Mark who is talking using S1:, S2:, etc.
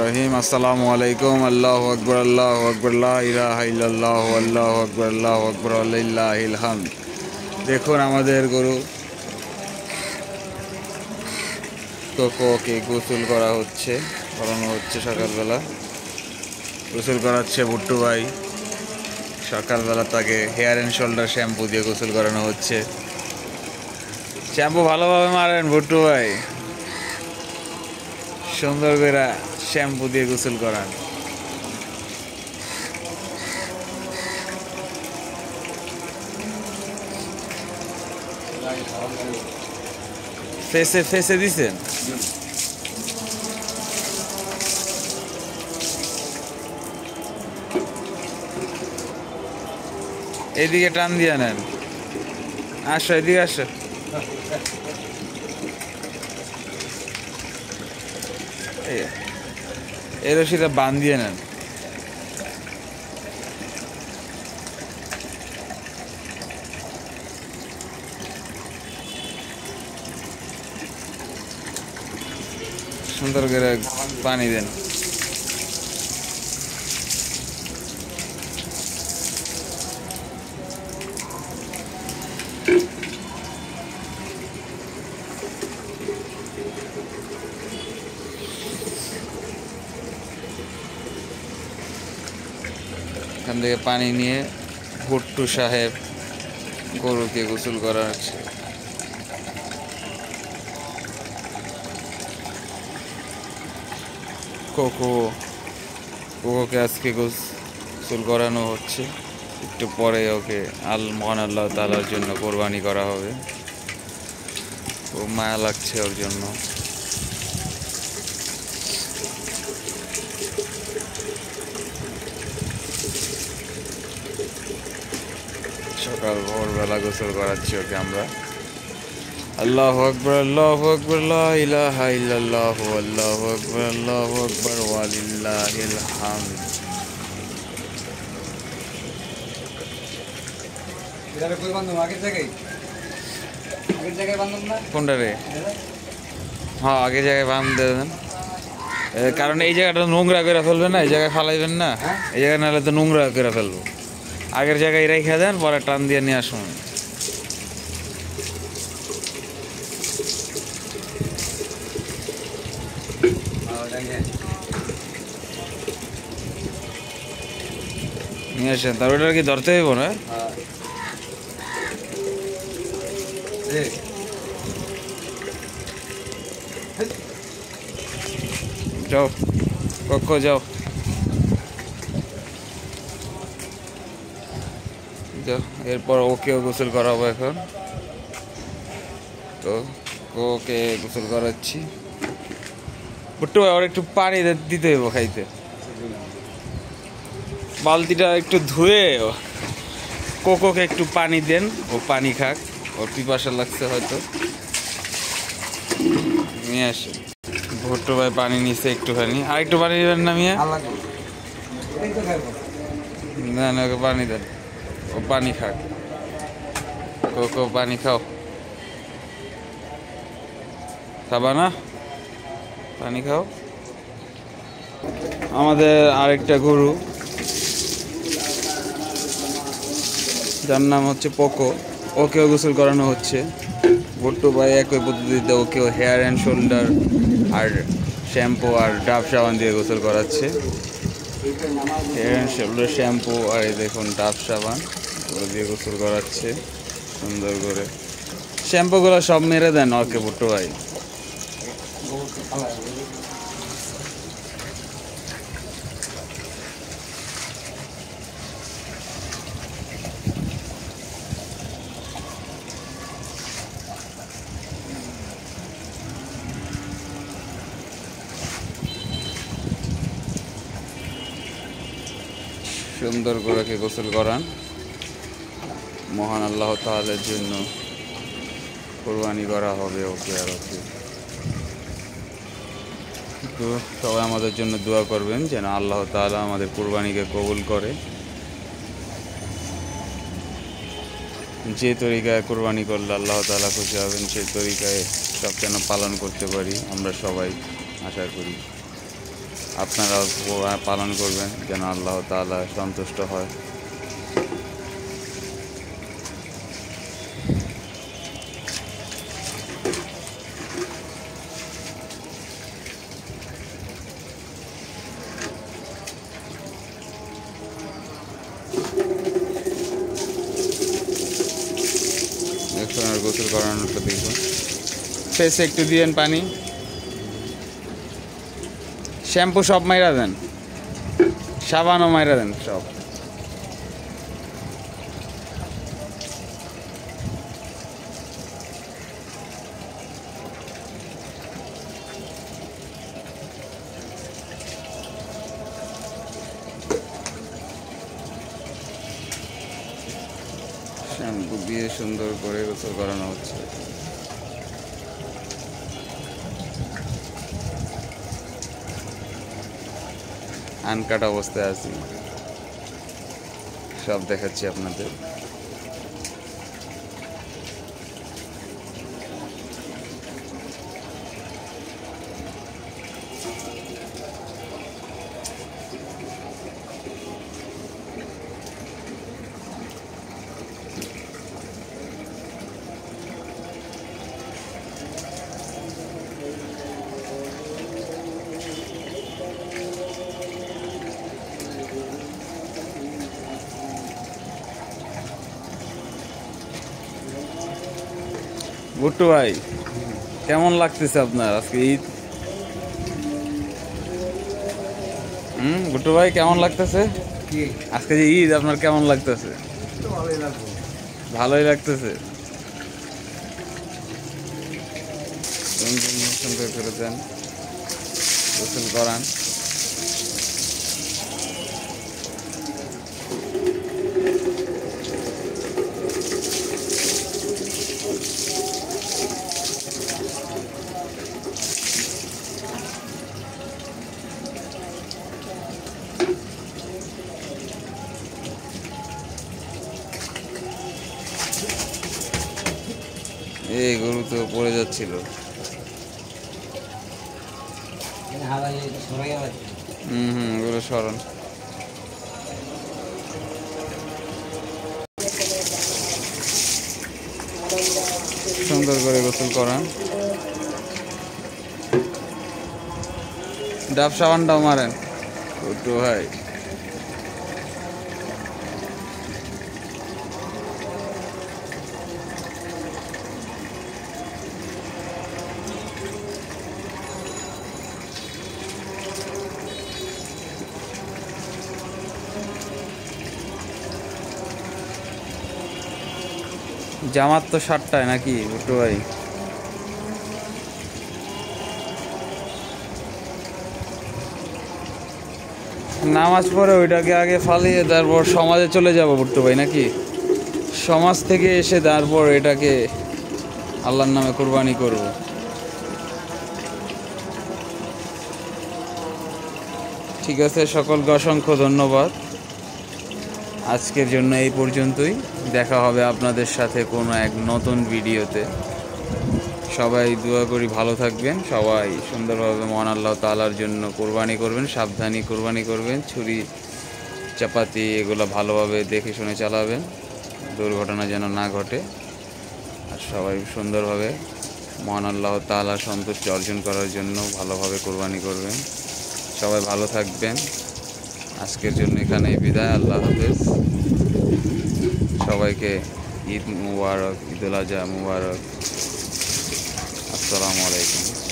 S1: রহিম আসসালামু আলাইকুম। আল্লাহু আকবার, আল্লাহু আকবার, লা ইলাহা ইল্লাল্লাহু, আল্লাহু আকবার, আল্লাহু আকবার, লিল্লাহিল হামদ। দেখুন আমাদের গরু কোকোকে গোসল করানো হচ্ছে সকালবেলা। গোসল করাচ্ছে ভুট্টু ভাই। সকালবেলা তাকে হেয়ার অ্যান্ড শোল্ডার শ্যাম্পু দিয়ে গোসল করানো হচ্ছে। শ্যাম্পু ভালোভাবে মারেন ভুট্টু ভাই, সুন্দর করে শ্যাম্পু দিয়ে গোসল করান। ফেসে দিছেন? এদিকে টান দিয়ে নেন। আসো, এদিকে আসো। এই রশিটা বান দিয়ে নেন। সুন্দর করে পানি দেন। এখান থেকে পানি নিয়ে ভুট্টু সাহেব গরুকে গোসল করাচ্ছে। কোকোকে আজকে গোসল করানো হচ্ছে। একটু পরে ওকে মহান আল্লাহ তাআলার জন্য কোরবানি করা হবে। খুব মায়া লাগছে ওর জন্য। সকাল ভোরবেলা গোসল করাচ্ছি ওকে আমরা। আল্লাহু আকবার, আল্লাহু আকবার, লা ইলাহা ইল্লাল্লাহু, আল্লাহু আকবার, আল্লাহু আকবার, ওয়া লিল্লাহিল হামদ। কোনটা রে? হ্যাঁ, আগের জায়গায় বাঁধতে দেন, কারণ এই জায়গাটা নোংরা করে ফেলবে না, এই জায়গায় ফালাইবেন না। এই জায়গায় নাহলে তো নোংরা করে ফেলবো। আগের জায়গায় রেখে দেন, পরে টান দিয়ে নিয়ে আসুন। নিয়ে আসেন, তার ওটা কি ধরতে হইব না? যাও কক্ষ যাও, এরপর ওকেও গোসল করাবো এখন। তো ওকে গোসল করাচ্ছি। ভুট্টু ভাই, ওর একটু পানি দিতে হইব খাইতে। বালতিটা একটু ধুয়ে কোকোকে একটু পানি দেন, ও পানি খাক, ওর পিপাসা লাগছে হয়তো। নিয়ে আসে। ভুট্টু ভাই পানি নিচ্ছে একটুখানি, আর একটু পানি দেবেন না মিয়া? না না, ওকে পানি দেন, ও পানি খাক। কোকো পানি খাও, খাবা না? পানি খাও। আমাদের আরেকটা গরু, যার নাম হচ্ছে পোকো, ওকেও গোসল করানো হচ্ছে। ভুট্টু ভাই একই পদ্ধতিতে ওকেও হেয়ার অ্যান্ড শোল্ডার আর শ্যাম্পু আর ডাব সাবান দিয়ে গোসল করাচ্ছে। হেয়ার অ্যান্ড শোল্ডার শ্যাম্পু আর এই দেখুন ডাব সাবান, ওগুলো দিয়ে গোসল করাচ্ছে সুন্দর করে। শ্যাম্পুগুলো সব মেরে দেন ওকে ভুট্টু ভাই। সুন্দর করে গোসল করান। মহান আল্লাহ তাআলার জন্য কোরবানি করা হবে ওকে আর ওকে। তো সবাই আমাদের জন্য দোয়া করবেন যেন আল্লাহ তাআলা আমাদের কোরবানিকে কবুল করে। যে তরিকায় কোরবানি করলে আল্লাহ তাআলা খুশি হবেন সেই তরিকায় সব যেন পালন করতে পারি আমরা সবাই। আশা করি আপনারাও পালন করবেন যেন আল্লাহ তাআলা সন্তুষ্ট হয়। একজনের গোসল করানোটা দেখুন, ফেসে একটু দিয়েন পানি, শ্যাম্পু সব মাইরা দেন, সাবানও মাইরা দেন সব। শ্যাম্পু দিয়ে সুন্দর করে গোসল করানো হচ্ছে। আনকাট অবস্থায় আছি, সব দেখাচ্ছি আপনাদের। ভুট্টু ভাই, কেমন লাগতেছে আপনার আজকে ঈদ? ভুট্টু ভাই কেমন লাগতেছে আজকে যে ঈদ, আপনার কেমন লাগতেছে? ভালোই লাগতেছে। সুন্দর করে দেন, গোসল করান। এই গরু তো পড়ে যাচ্ছিল। গরু সরণ। সুন্দর করে গোসল করান, ডাব সাবানটাও মারেন একটু ভাই। জামাত তো 7টায় নাকি ভুট্টু ভাই? নামাজ পড়ে ওইটাকে আগে ফালিয়ে তারপর সমাজে চলে যাব ভুট্টু ভাই নাকি? সমাজ থেকে এসে তারপর এটাকে আল্লাহর নামে কুরবানি করব। ঠিক আছে, সকলকে অসংখ্য ধন্যবাদ। আজকের জন্য এই পর্যন্তই, দেখা হবে আপনাদের সাথে কোনো এক নতুন ভিডিওতে। সবাই দোয়া করি ভালো থাকবেন, সবাই সুন্দরভাবে মহান আল্লাহ তাআলার জন্য কোরবানি করবেন, সাবধানী কোরবানি করবেন, ছুরি চাপাতি এগুলো ভালোভাবে দেখে শুনে চালাবেন, দুর্ঘটনা যেন না ঘটে। আর সবাই সুন্দরভাবে মহান আল্লাহ তাআলার সন্তুষ্টি অর্জন করার জন্য ভালোভাবে কোরবানি করবেন। সবাই ভালো থাকবেন। আজকের জন্য এখানেই বিদায়, আল্লাহ হাফেজ। সবাইকে ঈদ মুবারক, ঈদুল আজহা মুবারক। আসসালামু আলাইকুম।